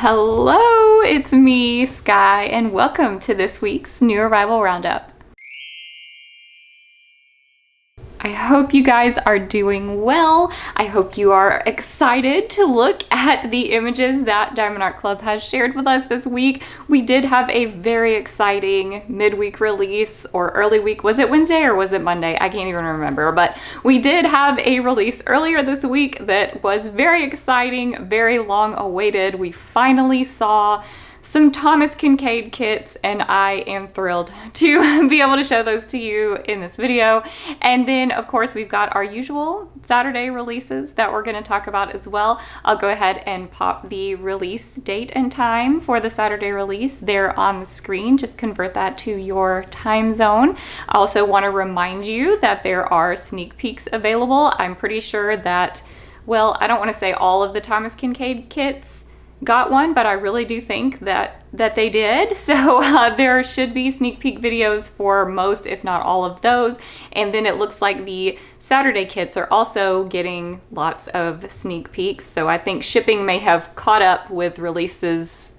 Hello, it's me, Sky, and welcome to this week's New Arrival Roundup. I hope you guys are doing well. I hope you are excited to look at the images that Diamond Art Club has shared with us this week. We did have a very exciting midweek release, or early week. Was it Wednesday or was it Monday? I can't even remember, but we did have a release earlier this week that was very exciting, very long awaited. We finally saw some Thomas Kinkade kits, and I am thrilled to be able to show those to you in this video. And then of course we've got our usual Saturday releases that we're going to talk about as well. I'll go ahead and pop the release date and time for the Saturday release there on the screen. Just convert that to your time zone. I also want to remind you that there are sneak peeks available. I'm pretty sure that, well, I don't want to say all of the Thomas Kinkade kits got one, but I really do think that they did. So there should be sneak peek videos for most, if not all of those. And then it looks like the Saturday kits are also getting lots of sneak peeks. So I think shipping may have caught up with releases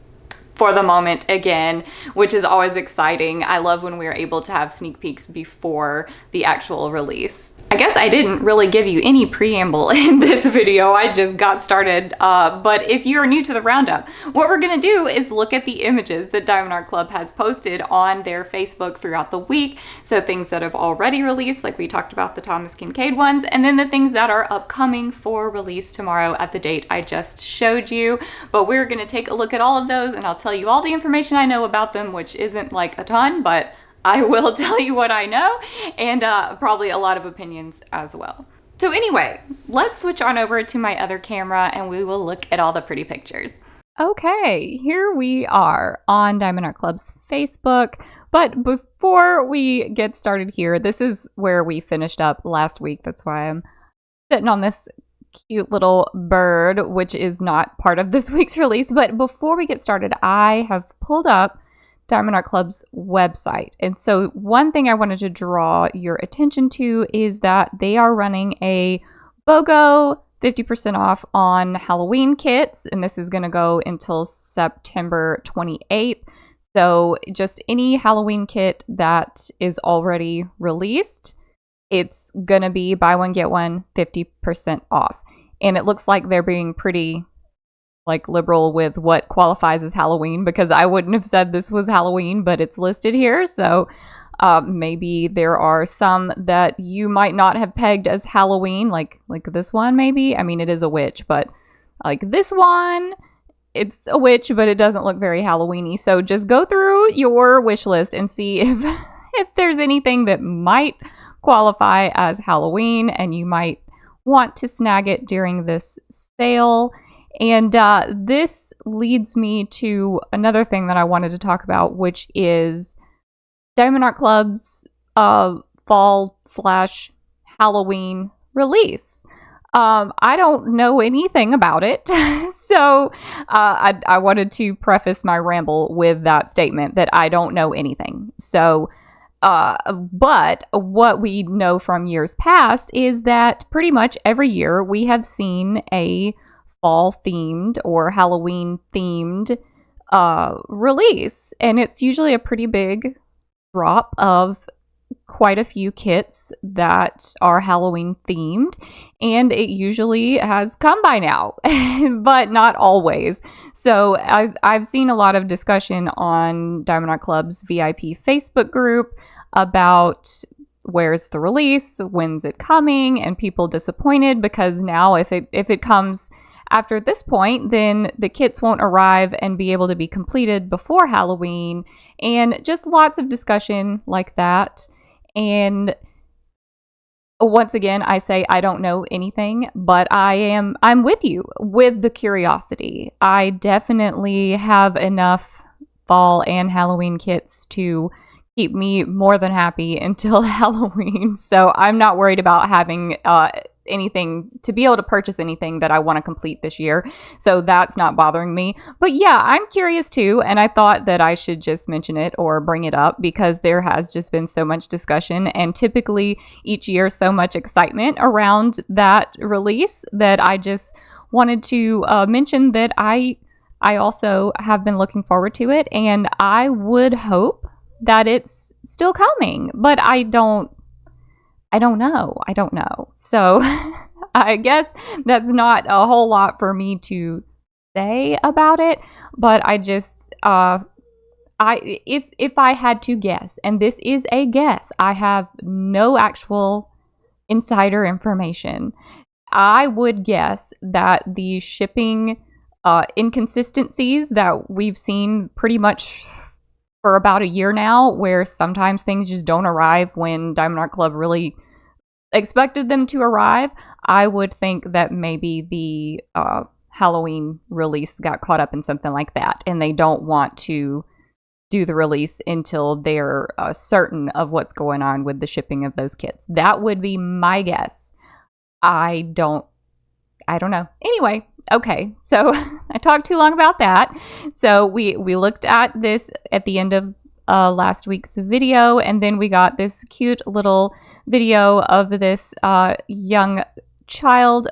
for the moment again, which is always exciting. I love when we're able to have sneak peeks before the actual release. I guess I didn't really give you any preamble in this video. I just got started. But if you're new to the roundup, what we're gonna do is look at the images that Diamond Art Club has posted on their Facebook throughout the week. So things that have already released, like we talked about the Thomas Kinkade ones, and then the things that are upcoming for release tomorrow at the date I just showed you. But we're gonna take a look at all of those, and I'll tell you all the information I know about them, which isn't like a ton, but I will tell you what I know, and probably a lot of opinions as well. So anyway, let's switch on over to my other camera and we will look at all the pretty pictures. Okay, here we are on Diamond Art Club's Facebook. But before we get started here, this is where we finished up last week. That's why I'm sitting on this cute little bird, which is not part of this week's release. But before we get started, I have pulled up Diamond Art Club's website. And so one thing I wanted to draw your attention to is that they are running a BOGO 50% off on Halloween kits, and this is going to go until September 28th. So just any Halloween kit that is already released, it's going to be buy one, get one, 50% off. And it looks like they're being pretty liberal with what qualifies as Halloween, because I wouldn't have said this was Halloween, but it's listed here. So maybe there are some that you might not have pegged as Halloween, like this one maybe. I mean, it is a witch, but like this one, it's a witch, but it doesn't look very Halloween-y. So just go through your wish list and see if there's anything that might qualify as Halloween and you might want to snag it during this sale. And this leads me to another thing that I wanted to talk about, which is Diamond Art Club's fall/Halloween release. I don't know anything about it, so I wanted to preface my ramble with that statement that I don't know anything. So, but what we know from years past is that pretty much every year we have seen a fall-themed or Halloween-themed release, and it's usually a pretty big drop of quite a few kits that are Halloween-themed, and it usually has come by now, but not always. So I've seen a lot of discussion on Diamond Art Club's VIP Facebook group about where's the release, when's it coming, and people disappointed because now if it comes after this point, then the kits won't arrive and be able to be completed before Halloween, and just lots of discussion like that. And once again, I say I don't know anything, but I'm with you with the curiosity. I definitely have enough fall and Halloween kits to keep me more than happy until Halloween. So I'm not worried about having anything, to be able to purchase anything that I want to complete this year. So that's not bothering me. But yeah, I'm curious too. And I thought that I should just mention it or bring it up because there has just been so much discussion and typically each year so much excitement around that release that I just wanted to mention that I I also have been looking forward to it, and I would hope that it's still coming, but I don't know. So I guess that's not a whole lot for me to say about it, but I just if I had to guess, and this is a guess, I have no actual insider information. I would guess that the shipping inconsistencies that we've seen pretty much for about a year now, where sometimes things just don't arrive when Diamond Art Club really expected them to arrive, I would think that maybe the Halloween release got caught up in something like that, and they don't want to do the release until they're certain of what's going on with the shipping of those kits. That would be my guess. I don't know. Anyway, okay, so I talked too long about that. So we looked at this at the end of last week's video, and then we got this cute little video of this young child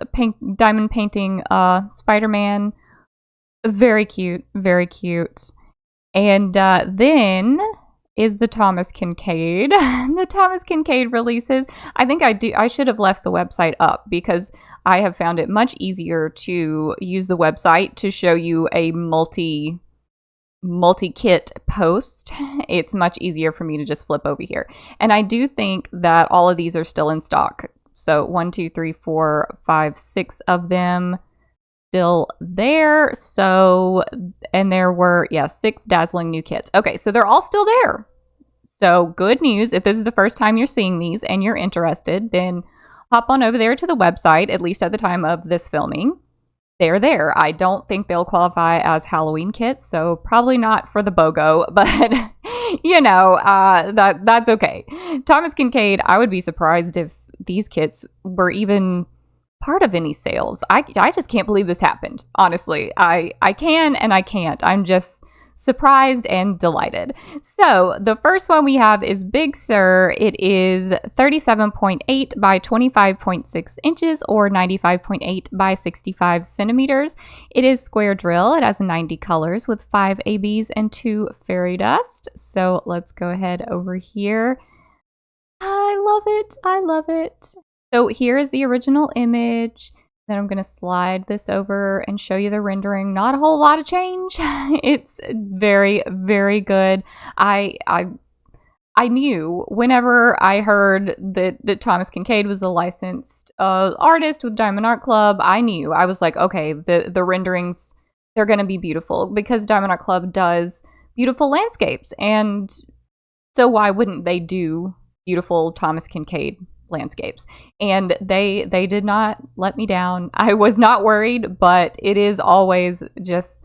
diamond painting Spider-Man. Very cute, very cute. And then is the Thomas Kinkade. The Thomas Kinkade releases. I think I should have left the website up, because I have found it much easier to use the website to show you a multi-kit post. It's much easier for me to just flip over here. And I do think that all of these are still in stock. So 1, 2, 3, 4, 5, 6 of them still there. So, and there were, 6 dazzling new kits. Okay, so they're all still there. So good news. If this is the first time you're seeing these and you're interested, then hop on over there to the website, at least at the time of this filming. They're there. I don't think they'll qualify as Halloween kits, so probably not for the BOGO, but you know, that's okay. Thomas Kinkade, I would be surprised if these kits were even part of any sales. I just can't believe this happened. Honestly, I can and I can't. I'm just surprised and delighted. So the first one we have is Big Sur. It is 37.8 by 25.6 inches, or 95.8 by 65 centimeters. It is square drill. It has 90 colors with 5 ABs and 2 fairy dust. So let's go ahead over here. I love it. I love it. So here is the original image. Then I'm going to slide this over and show you the rendering. Not a whole lot of change. It's very, very good. I knew whenever I heard that Thomas Kinkade was a licensed artist with Diamond Art Club, I knew. I was like, okay, the renderings, they're going to be beautiful, because Diamond Art Club does beautiful landscapes. And so why wouldn't they do beautiful Thomas Kinkade landscapes? And they did not let me down. I was not worried, but it is always just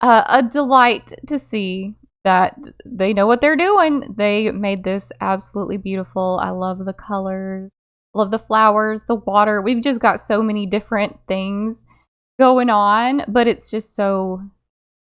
a delight to see that they know what they're doing. They made this absolutely beautiful. I love the colors, love the flowers, the water. We've just got so many different things going on, but it's just so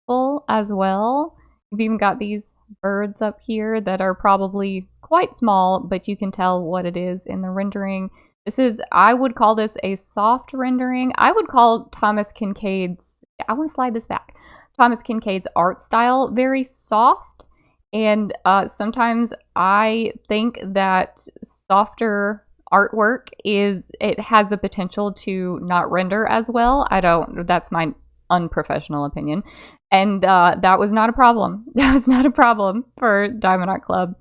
full as well. We've even got these birds up here that are probably quite small, but you can tell what it is in the rendering. This is, I would call this a soft rendering. I would call Thomas Kinkade's, I want to slide this back, Thomas Kinkade's art style very soft. And sometimes I think that softer artwork it has the potential to not render as well. That's my unprofessional opinion. And that was not a problem. That was not a problem for Diamond Art Club.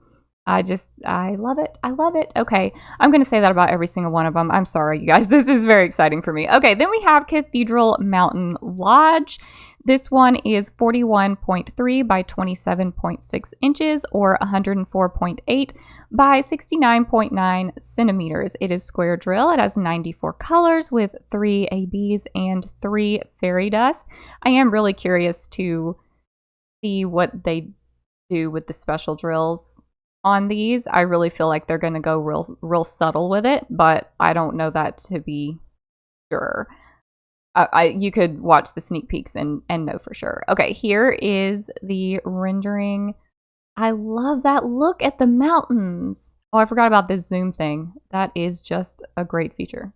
I love it. I love it. Okay, I'm going to say that about every single one of them. I'm sorry, you guys. This is very exciting for me. Okay, then we have Cathedral Mountain Lodge. This one is 41.3 by 27.6 inches, or 104.8 by 69.9 centimeters. It is square drill. It has 94 colors with 3 ABs and 3 fairy dust. I am really curious to see what they do with the special drills on these. I really feel like they're going to go real subtle with it, but I don't know that to be sure. You could watch the sneak peeks and know for sure. Okay, here is the rendering. I love that look at the mountains. Oh, I forgot about this zoom thing. That is just a great feature.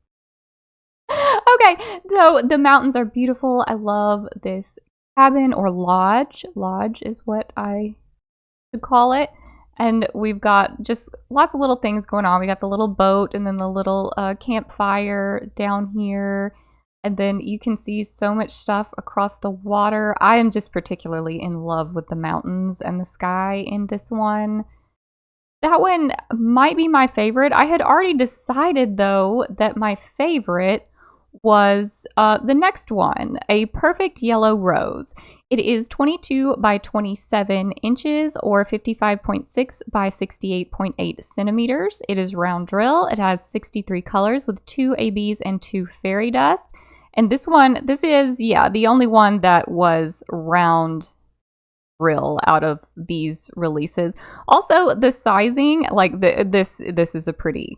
Okay, so the mountains are beautiful. I love this cabin or lodge. Lodge is what I would call it. And we've got just lots of little things going on. We got the little boat and then the little campfire down here. And then you can see so much stuff across the water. I am just particularly in love with the mountains and the sky in this one. That one might be my favorite. I had already decided, though, that my favorite was the next one, a perfect yellow rose. It is 22 by 27 inches or 55.6 by 68.8 centimeters. It is round drill. It has 63 colors with 2 ABs and 2 fairy dust. And this is, yeah, the only one that was round drill out of these releases. Also, the sizing, like this is a pretty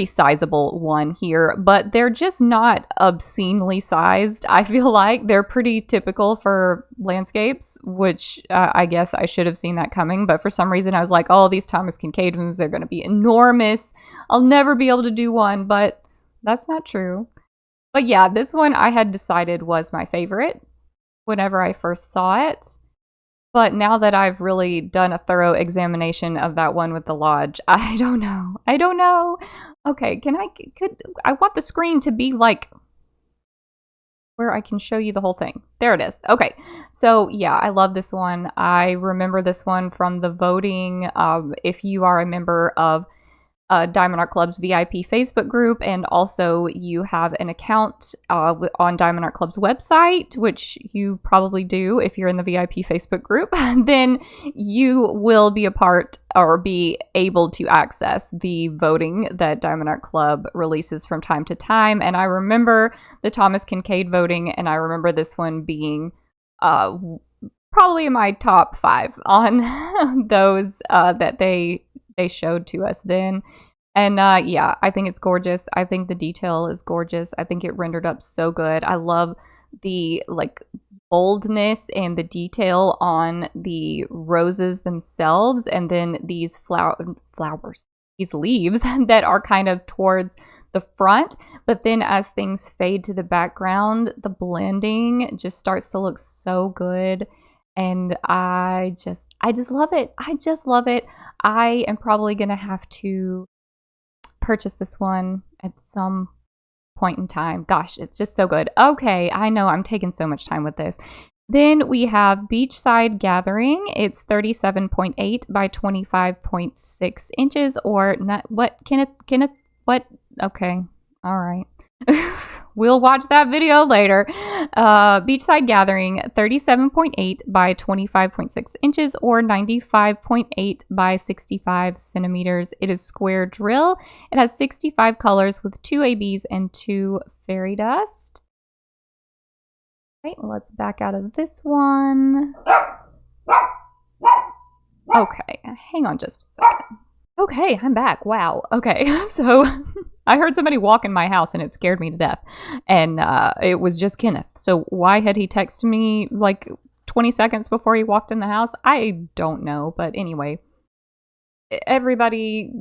sizable one here, but they're just not obscenely sized. I feel like they're pretty typical for landscapes, which I guess I should have seen that coming, but for some reason I was like, oh, these Thomas Kinkade ones, they're going to be enormous. I'll never be able to do one, but that's not true. But yeah, this one I had decided was my favorite whenever I first saw it. But now that I've really done a thorough examination of that one with the lodge, I don't know. Okay, I want the screen to be like where I can show you the whole thing. There it is. Okay, so yeah, I love this one. I remember this one from the voting. If you are a member of Diamond Art Club's VIP Facebook group, and also you have an account on Diamond Art Club's website, which you probably do if you're in the VIP Facebook group, then you will be a part or be able to access the voting that Diamond Art Club releases from time to time. And I remember the Thomas Kinkade voting, and I remember this one being probably my top 5 on those that they showed to us then. And yeah, I think it's gorgeous. I think the detail is gorgeous. I think it rendered up so good. I love the like boldness and the detail on the roses themselves, and then these flowers, these leaves that are kind of towards the front, but then as things fade to the background, the blending just starts to look so good. And I just love it. I just love it. I am probably gonna have to purchase this one at some point in time. Gosh, it's just so good. Okay, I know I'm taking so much time with this. Then we have Beachside Gathering. It's 37.8 by 25.6 inches, or not, what, Kenneth, what? Okay, all right. We'll watch that video later. Beachside Gathering, 37.8 by 25.6 inches or 95.8 by 65 centimeters. It is square drill. It has 65 colors with 2 ABs and 2 fairy dust. Right, let's back out of this one. Okay, hang on just a second. Okay, I'm back. Wow. Okay, so I heard somebody walk in my house and it scared me to death. And it was just Kenneth. So why had he texted me like 20 seconds before he walked in the house? I don't know. But anyway, everybody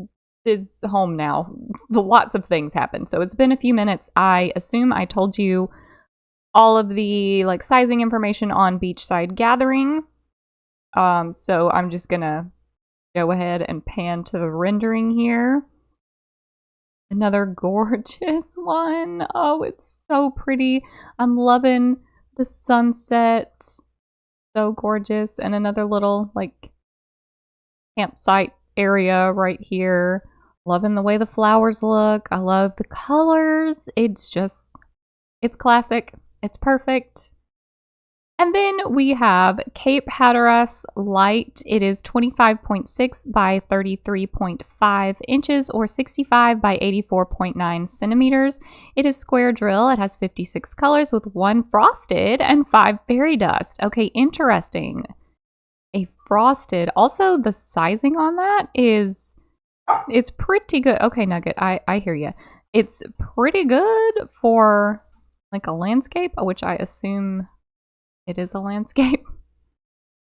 is home now. Lots of things happen. So it's been a few minutes. I assume I told you all of the like sizing information on Beachside Gathering. So I'm just gonna go ahead and pan to the rendering here. Another gorgeous one. Oh, it's so pretty. I'm loving the sunset. So gorgeous. And another little like campsite area right here. Loving the way the flowers look. I love the colors. It's classic. It's perfect. And then we have Cape Hatteras Light. It is 25.6 by 33.5 inches or 65 by 84.9 centimeters. It is square drill. It has 56 colors with 1 frosted and 5 fairy dust. Okay, interesting. A frosted. Also, the sizing on that it's pretty good. Okay, Nugget, I hear you. It's pretty good for like a landscape, which I assume it is a landscape.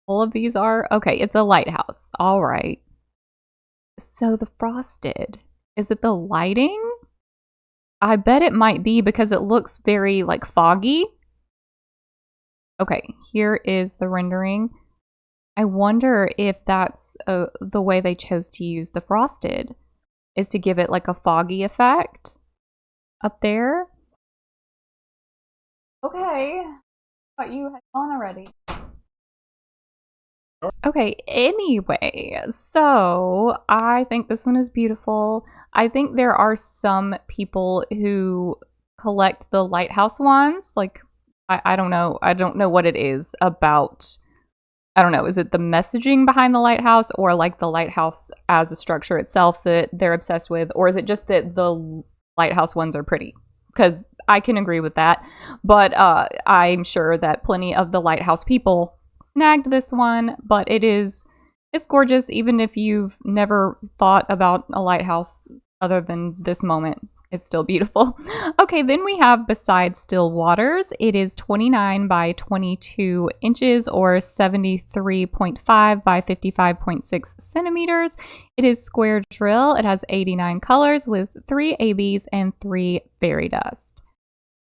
All of these are. Okay, it's a lighthouse. All right. So the frosted, is it the lighting? I bet it might be because it looks very like foggy. Okay, here is the rendering. I wonder if that's the way they chose to use the frosted, is to give it like a foggy effect up there. Okay, thought you had gone already. Okay, anyway, so I think this one is beautiful. I think there are some people who collect the lighthouse ones. Like, I don't know. I don't know what it is about. I don't know. Is it the messaging behind the lighthouse, or like the lighthouse as a structure itself that they're obsessed with? Or is it just that the lighthouse ones are pretty? Because I can agree with that. But I'm sure that plenty of the lighthouse people snagged this one, but it's gorgeous even if you've never thought about a lighthouse other than this moment. It's still beautiful. Okay, then we have Beside Still Waters. It is 29 by 22 inches or 73.5 by 55.6 centimeters. It is square drill. It has 89 colors with 3 ABs and 3 fairy dust.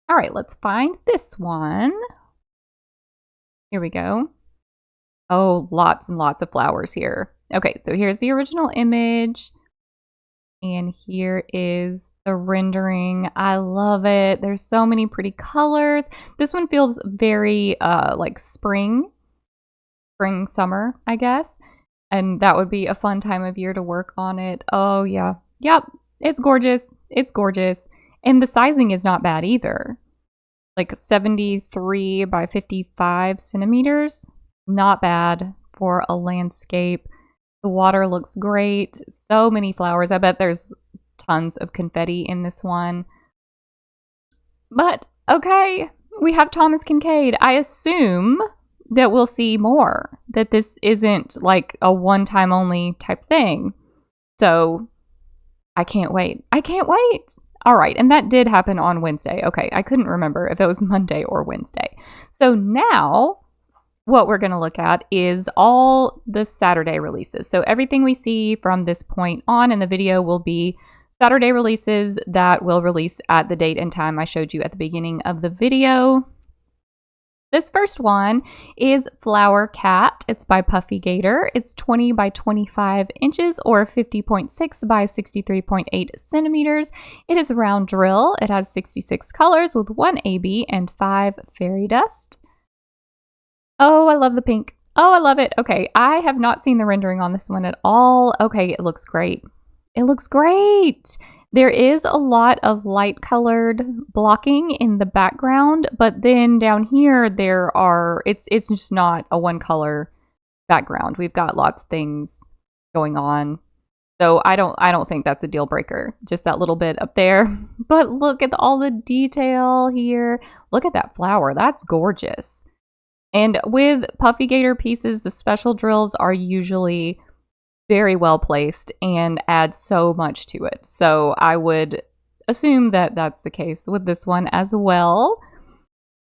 All right, let's find this one. Here we go. Oh, lots and lots of flowers here. Okay, so here's the original image. And here is the rendering. I love it. There's so many pretty colors. This one feels very like spring, summer, I guess. And that would be a fun time of year to work on it. Oh, yeah. Yep. It's gorgeous. It's gorgeous. And the sizing is not bad either. Like 73 by 55 centimeters. Not bad for a landscape. The water looks great. So many flowers. I bet there's tons of confetti in this one. But, okay, we have Thomas Kinkade. I assume that we'll see more. That this isn't like a one-time only type thing. So, I can't wait. I can't wait. All right, and that did happen on Wednesday. Okay, I couldn't remember if it was Monday or Wednesday. So now what we're going to look at is all the Saturday releases. So everything we see from this point on in the video will be Saturday releases that will release at the date and time I showed you at the beginning of the video. This first one is Flower Cat. It's by Puffy Gator. It's 20 by 25 inches or 50.6 by 63.8 centimeters. It is round drill. It has 66 colors with 1 AB and 5 fairy dust. Oh, I love the pink. Oh, I love it. Okay, I have not seen the rendering on this one at all. Okay, it looks great. It looks great. There is a lot of light colored blocking in the background, but then down here it's just not a one color background. We've got lots of things going on. So I don't think that's a deal breaker. Just that little bit up there. But look at all the detail here. Look at that flower. That's gorgeous. And with Puffy Gator pieces, the special drills are usually very well placed and add so much to it. So I would assume that that's the case with this one as well.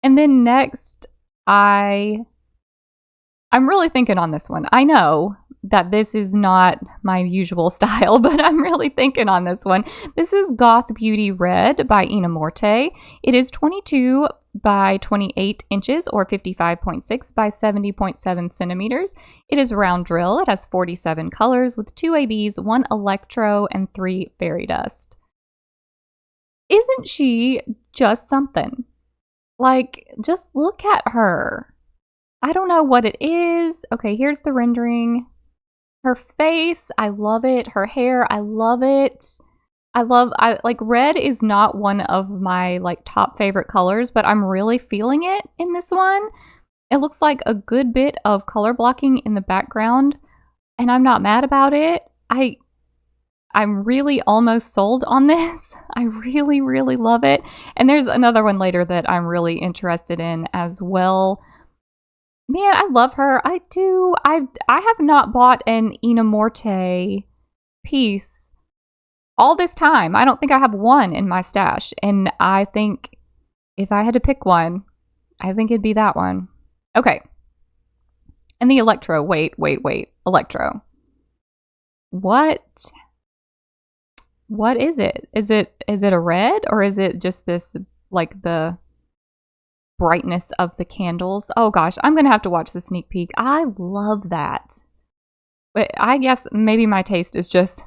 And then next, I'm really thinking on this one. I know that this is not my usual style, but I'm really thinking on this one. This is Goth Beauty Red by Ina Morte. It is 22 by 28 inches or 55.6 by 70.7 centimeters. It is round drill. It has 47 colors with 2 ABs, 1 electro, and 3 fairy dust. Isn't she just something? Like, just look at her. I don't know what it is. Okay, here's the rendering. Her face, I love it. Her hair, I love it. I like red is not one of my like top favorite colors, but I'm really feeling it in this one. It looks like a good bit of color blocking in the background, and I'm not mad about it. I'm really almost sold on this. I really, really love it. And there's another one later that I'm really interested in as well. Man, I love her. I do. I have not bought an Ina Morte piece all this time. I don't think I have one in my stash. And I think if I had to pick one, I think it'd be that one. Okay. And the electro. Wait. Electro. What is it? Is it a red, or is it just this like the brightness of the candles. Oh gosh, I'm gonna have to watch the sneak peek. I love that. But I guess maybe my taste is just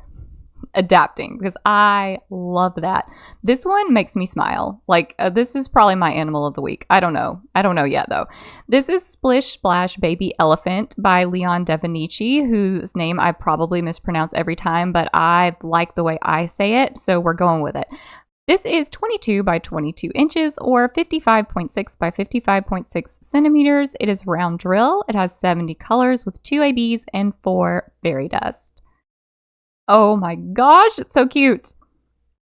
adapting because I love that. This one makes me smile. Like, this is probably my animal of the week. I don't know. I don't know yet, though. This is Splish Splash Baby Elephant by Leon Devonici, whose name I probably mispronounce every time, but I like the way I say it, so we're going with it. This is 22 by 22 inches or 55.6 by 55.6 centimeters. It is round drill. It has 70 colors with 2 ABs and 4 fairy dust. Oh my gosh, it's so cute.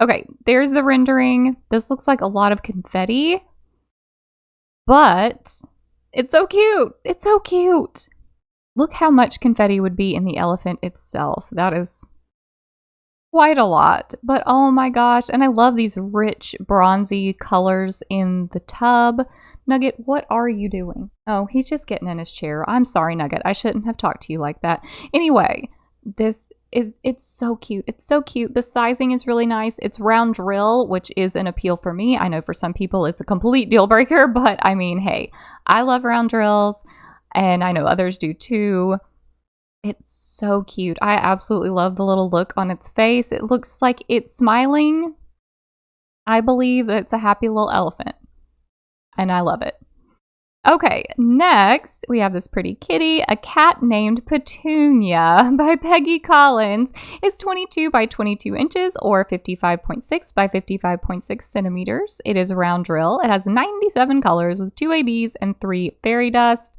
Okay, there's the rendering. This looks like a lot of confetti, but it's so cute. It's so cute. Look how much confetti would be in the elephant itself. That is quite a lot, but oh my gosh. And I love these rich bronzy colors in the tub. Nugget, what are you doing? Oh, he's just getting in his chair. I'm sorry, Nugget. I shouldn't have talked to you like that. Anyway, it's so cute. It's so cute. The sizing is really nice. It's round drill, which is an appeal for me. I know for some people it's a complete deal breaker, but I mean, hey, I love round drills and I know others do too. It's so cute. I absolutely love the little look on its face. It looks like it's smiling. I believe that it's a happy little elephant. And I love it. Okay, next we have this pretty kitty, a cat named Petunia by Peggy Collins. It's 22 by 22 inches or 55.6 by 55.6 centimeters. It is round drill. It has 97 colors with 2 ABs and 3 fairy dust.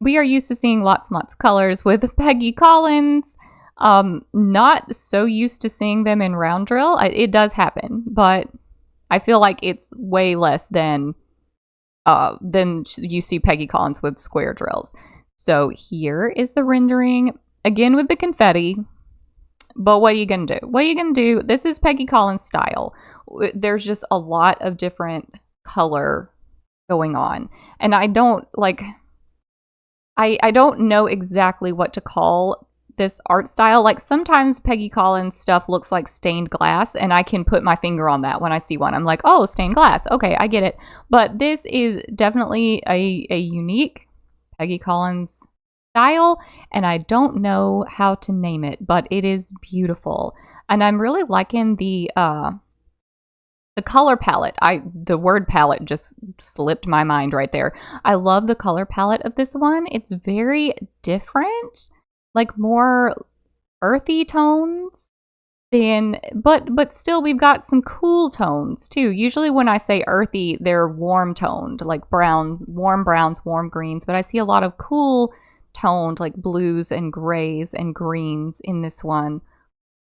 We are used to seeing lots and lots of colors with Peggy Collins. Not so used to seeing them in round drill. It does happen, but I feel like it's way less than you see Peggy Collins with square drills. So here is the rendering, again with the confetti. But what are you going to do? What are you going to do? This is Peggy Collins style. There's just a lot of different color going on. And I don't know exactly what to call this art style. Like sometimes Peggy Collins stuff looks like stained glass and I can put my finger on that when I see one. I'm like, oh, stained glass. Okay, I get it. But this is definitely a unique Peggy Collins style and I don't know how to name it, but it is beautiful. And I'm really liking the color palette. The word palette just slipped my mind right there. I love the color palette of this one. It's very different, like more earthy tones than, but still we've got some cool tones too. Usually when I say earthy, they're warm toned, like warm browns, warm greens, but I see a lot of cool toned like blues and grays and greens in this one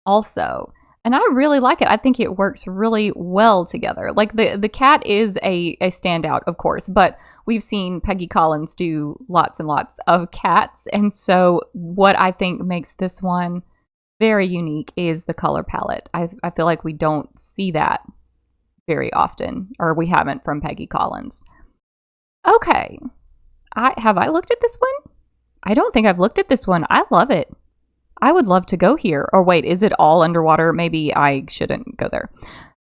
also. And I really like it. I think it works really well together. Like the cat is a standout, of course, but we've seen Peggy Collins do lots and lots of cats. And so what I think makes this one very unique is the color palette. I feel like we don't see that very often, or we haven't from Peggy Collins. Okay. Have I looked at this one? I don't think I've looked at this one. I love it. I would love to go here. Or wait, is it all underwater? Maybe I shouldn't go there.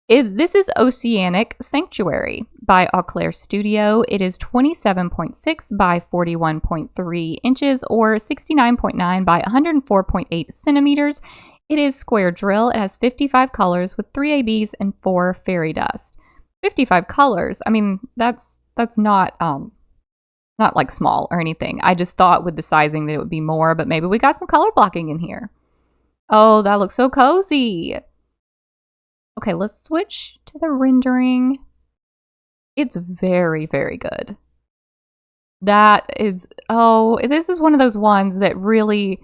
This is Oceanic Sanctuary by Eau Claire Studio. It is 27.6 by 41.3 inches or 69.9 by 104.8 centimeters. It is square drill. It has 55 colors with 3 ABs and 4 fairy dust. 55 colors. I mean, that's not like small or anything. I just thought with the sizing that it would be more, but maybe we got some color blocking in here. Oh, that looks so cozy. Okay, let's switch to the rendering. It's very, very good. That is, oh, this is one of those ones that really,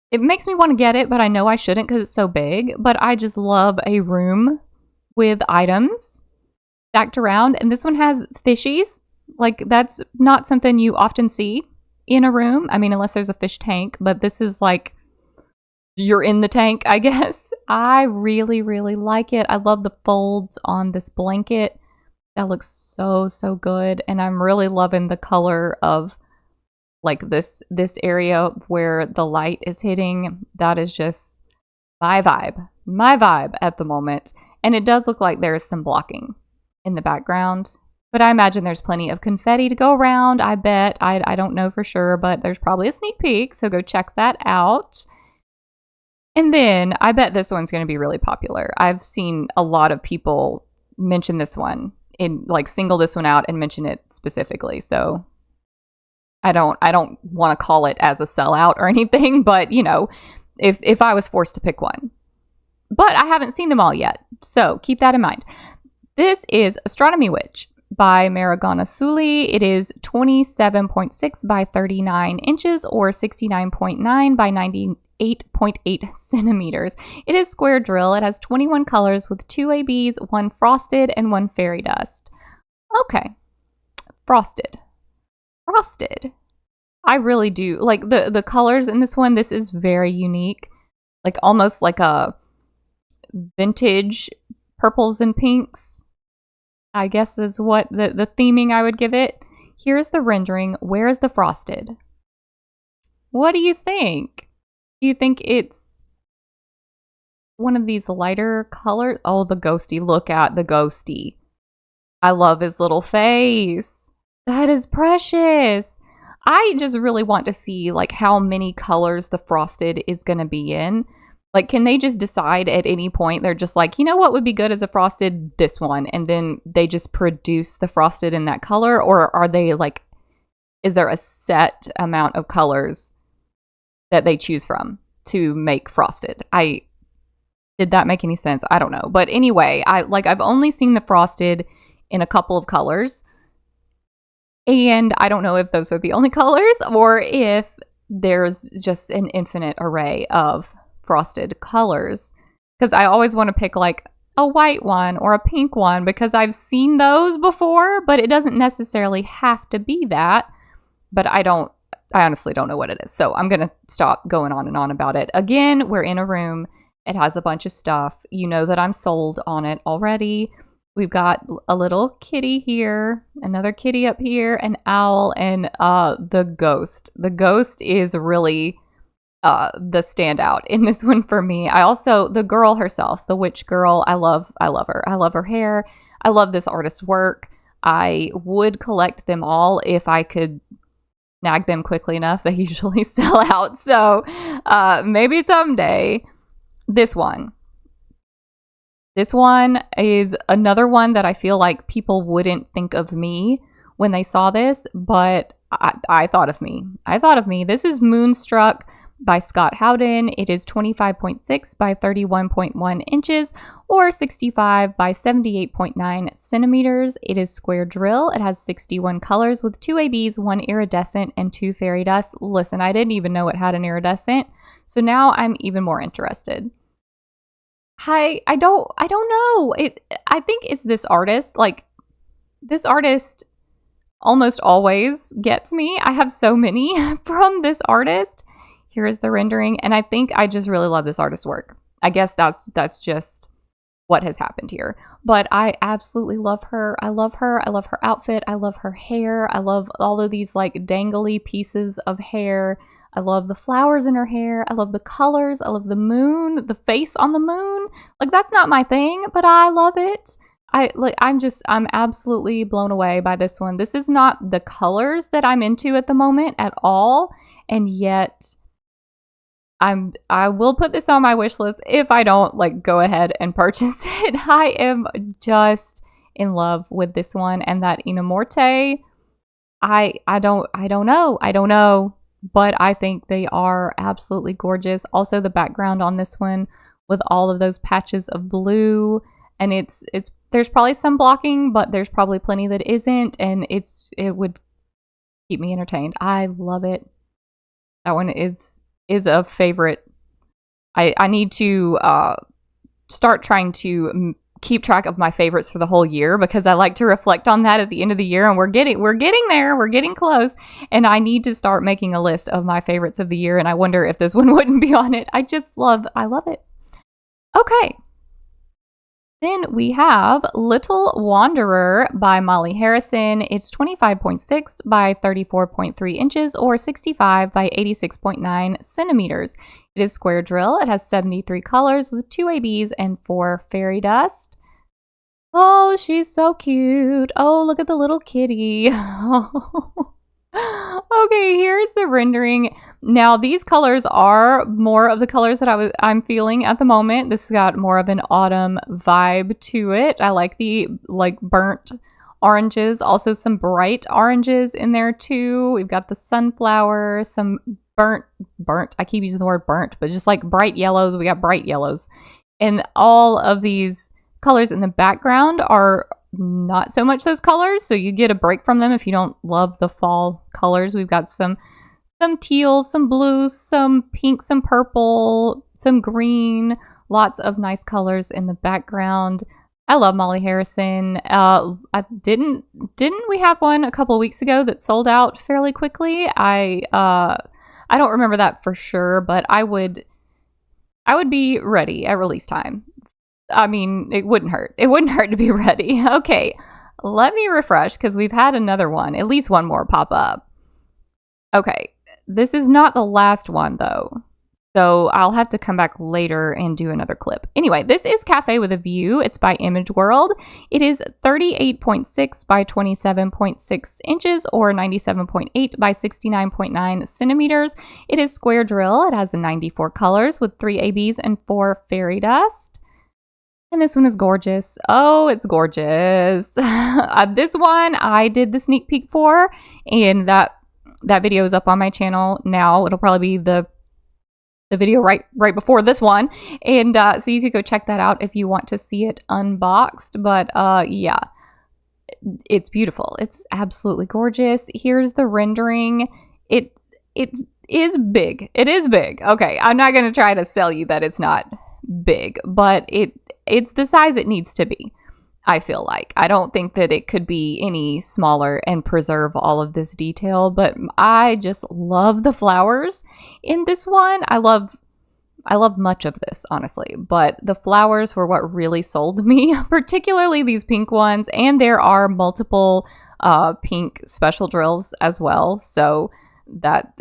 it makes me want to get it, but I know I shouldn't because it's so big. But I just love a room with items stacked around. And this one has fishies. Like, that's not something you often see in a room. I mean, unless there's a fish tank, but this is like, you're in the tank, I guess. I really, really like it. I love the folds on this blanket. That looks so, so good. And I'm really loving the color of like this area where the light is hitting. That is just my vibe at the moment. And it does look like there is some blocking in the background. But I imagine there's plenty of confetti to go around. I bet. I don't know for sure, but there's probably a sneak peek, so go check that out. And then I bet this one's going to be really popular. I've seen a lot of people mention this one, in like single this one out and mention it specifically. So I don't want to call it as a sellout or anything, but you know, if I was forced to pick one. But I haven't seen them all yet, so keep that in mind. This is Astronomy Witch by Maragana Suli. It is 27.6 by 39 inches or 69.9 by 98.8 centimeters. It is square drill. It has 21 colors with 2 ABs, 1 frosted, and 1 fairy dust. Okay. Frosted. I really do like the colors in this one. This is very unique. Like almost like a vintage purples and pinks, I guess is what the theming I would give it. Here's the rendering. Where is the frosted? What do you think? Do you think it's one of these lighter colors? Oh, the ghosty. Look at the ghosty. I love his little face. That is precious. I just really want to see like how many colors the frosted is going to be in. Like, can they just decide at any point? They're just like, you know what would be good as a frosted? This one. And then they just produce the frosted in that color? Or are they like, is there a set amount of colors that they choose from to make frosted? Did that make any sense? I don't know. But anyway, I've only seen the frosted in a couple of colors. And I don't know if those are the only colors or if there's just an infinite array of frosted colors, because I always want to pick like a white one or a pink one because I've seen those before, but it doesn't necessarily have to be that. But I honestly don't know what it is. So I'm going to stop going on and on about it. Again, we're in a room. It has a bunch of stuff. You know that I'm sold on it already. We've got a little kitty here, another kitty up here, an owl, and the ghost. The ghost is really the standout in this one for me. I also, the girl herself, the witch girl, I love her. I love her hair. I love this artist's work. I would collect them all if I could snag them quickly enough. They usually sell out. So maybe someday. This one is another one that I feel like people wouldn't think of me when they saw this, but I thought of me. This is Moonstruck by Scott Howden. It is 25.6 by 31.1 inches or 65 by 78.9 centimeters. It is square drill. It has 61 colors with 2 ABs, 1 iridescent, and 2 fairy dust. Listen, I didn't even know it had an iridescent, so now I'm even more interested. I don't know. I think it's this artist. Like, this artist almost always gets me. I have so many from this artist. Here is the rendering, and I think I just really love this artist's work. I guess that's just what has happened here. But I absolutely love her. I love her outfit. I love her hair. I love all of these like dangly pieces of hair. I love the flowers in her hair. I love the colors. I love the moon, the face on the moon. Like, that's not my thing, but I love it. I'm absolutely blown away by this one. This is not the colors that I'm into at the moment at all, and yet I will put this on my wish list if I don't like go ahead and purchase it. I am just in love with this one, and that Inamorte. I don't know, but I think they are absolutely gorgeous. Also, the background on this one with all of those patches of blue, and it's there's probably some blocking, but there's probably plenty that isn't, and it would keep me entertained. I love it. That one is a favorite. I need to start trying to keep track of my favorites for the whole year, because I like to reflect on that at the end of the year, and we're getting there. We're getting close, and I need to start making a list of my favorites of the year, and I wonder if this one wouldn't be on it. I love it. Okay. Then we have Little Wanderer by Molly Harrison. It's 25.6 by 34.3 inches or 65 by 86.9 centimeters. It is square drill. It has 73 colors with 2 ABs and 4 fairy dust. Oh, she's so cute. Oh, look at the little kitty. Okay, here's the rendering. Now, these colors are more of the colors that I'm feeling at the moment. This has got more of an autumn vibe to it. I like the burnt oranges, also some bright oranges in there too. We've got the sunflower, some burnt. I keep using the word burnt, but just like bright yellows. We got bright yellows. And all of these colors in the background are not so much those colors, so you get a break from them if you don't love the fall colors. We've got some teal, some blue, some pink, some purple, some green, lots of nice colors in the background. I love Molly Harrison. Didn't we have one a couple of weeks ago that sold out fairly quickly? I don't remember that for sure, but I would be ready at release time. I mean, it wouldn't hurt. It wouldn't hurt to be ready. Okay, let me refresh because we've had another one, at least one more pop up. Okay, this is not the last one though. So I'll have to come back later and do another clip. Anyway, this is Cafe with a View. It's by Image World. It is 38.6 by 27.6 inches or 97.8 by 69.9 centimeters. It is square drill. It has 94 colors with 3 ABs and 4 fairy dust. And this one is gorgeous. Oh, it's gorgeous. This one I did the sneak peek for, and that video is up on my channel now. It'll probably be the video right before this one, and so you could go check that out if you want to see it unboxed. But yeah, it's beautiful. It's absolutely gorgeous. Here's the rendering. It is big. It is big. Okay, I'm not going to try to sell you that it's not big, but it's the size it needs to be. I feel like I don't think that it could be any smaller and preserve all of this detail, but I just love the flowers in this one. I love much of this, honestly, but the flowers were what really sold me, particularly these pink ones, and there are multiple pink special drills as well, so that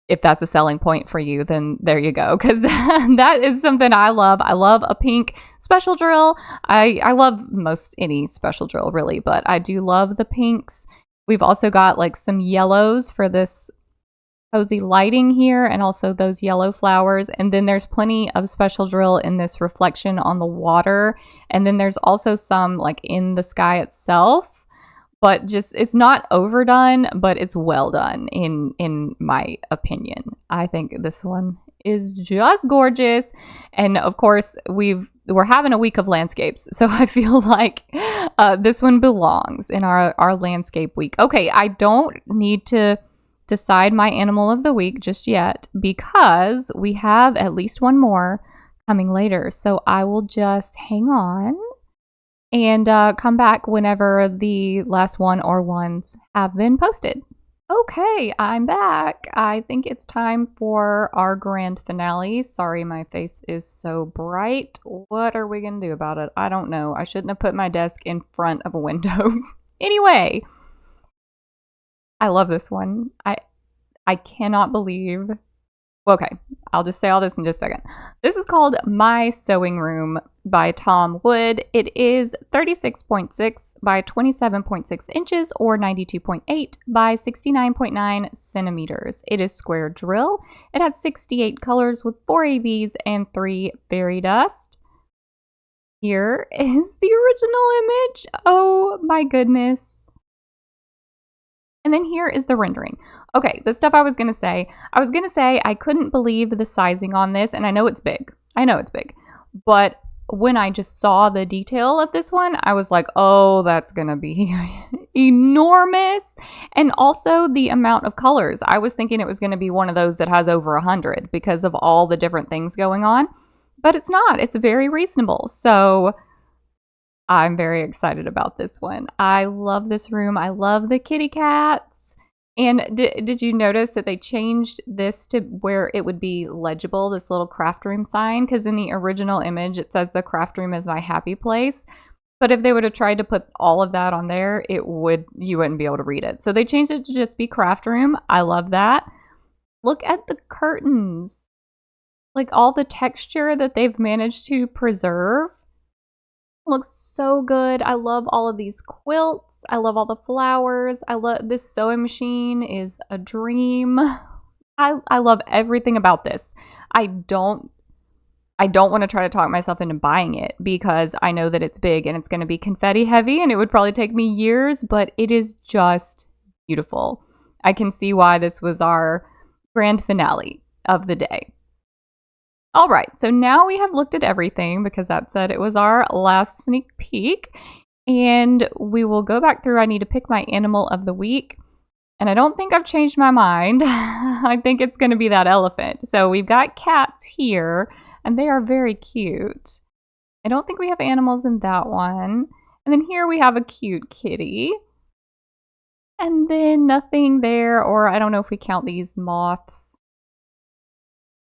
if that's a selling point for you, then there you go, because that is something I love. I love a pink special drill. I love most any special drill, really, but I do love the pinks. We've also got like some yellows for this cozy lighting here, and also those yellow flowers. And then there's plenty of special drill in this reflection on the water. And then there's also some like in the sky itself. But just, it's not overdone, but it's well done in my opinion. I think this one is just gorgeous. And of course, we're having a week of landscapes, so I feel like this one belongs in our landscape week. Okay, I don't need to decide my animal of the week just yet because we have at least one more coming later. So I will just hang on and come back whenever the last one or ones have been posted. Okay, I'm back. I think it's time for our grand finale. Sorry, my face is so bright. What are we going to do about it? I don't know. I shouldn't have put my desk in front of a window. Anyway, I love this one. I cannot believe... Okay, I'll just say all this in just a second. This is called My Sewing Room by Tom Wood. It is 36.6 by 27.6 inches or 92.8 by 69.9 centimeters. It is square drill. It has 68 colors with 4 ABs and 3 fairy dust. Here is the original image. Oh my goodness. And then here is the rendering. Okay, the stuff I was going to say I couldn't believe the sizing on this, and I know it's big. But when I just saw the detail of this one, I was like, oh, that's going to be enormous. And also the amount of colors. I was thinking it was going to be one of those that has over 100 because of all the different things going on. But it's not. It's very reasonable. So I'm very excited about this one. I love this room. I love the kitty cats. And did you notice that they changed this to where it would be legible, this little craft room sign? Because in the original image, it says the craft room is my happy place. But if they would have tried to put all of that on there, you wouldn't be able to read it. So they changed it to just be craft room. I love that. Look at the curtains. Like all the texture that they've managed to preserve. Looks so good. I love all of these quilts. I love all the flowers. I love this sewing machine is a dream. I love everything about this. I don't want to try to talk myself into buying it because I know that it's big and it's going to be confetti heavy and it would probably take me years, but it is just beautiful. I can see why this was our grand finale of the day. All right, so now we have looked at everything because that said it was our last sneak peek. And we will go back through. I need to pick my animal of the week. And I don't think I've changed my mind. I think it's going to be that elephant. So we've got cats here, and they are very cute. I don't think we have animals in that one. And then here we have a cute kitty. And then nothing there, or I don't know if we count these moths.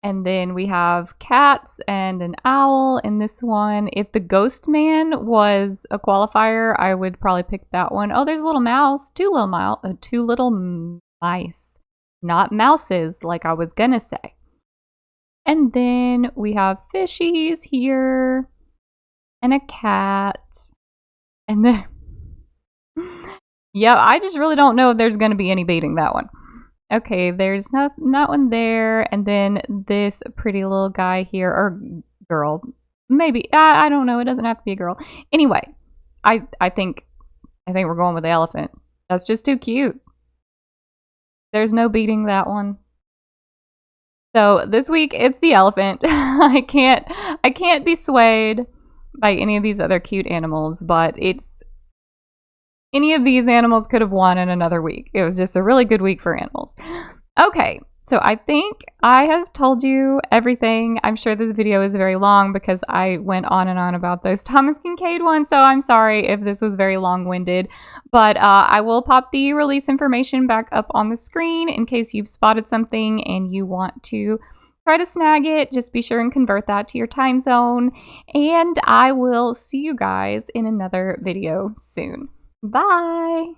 And then we have cats and an owl in this one. If the ghost man was a qualifier, I would probably pick that one. Oh, there's a little mouse. Two little mice. Not mouses, like I was gonna say. And then we have fishies here. And a cat. And then... yeah, I just really don't know if there's gonna be any beating that one. Okay, there's not one there, and then this pretty little guy here, or girl, maybe, I don't know, it doesn't have to be a girl. Anyway, I think we're going with the elephant. That's just too cute. There's no beating that one. So this week, it's the elephant. I can't be swayed by any of these other cute animals, but any of these animals could have won in another week. It was just a really good week for animals. Okay, so I think I have told you everything. I'm sure this video is very long because I went on and on about those Thomas Kinkade ones, so I'm sorry if this was very long-winded. But I will pop the release information back up on the screen in case you've spotted something and you want to try to snag it. Just be sure and convert that to your time zone. And I will see you guys in another video soon. Bye!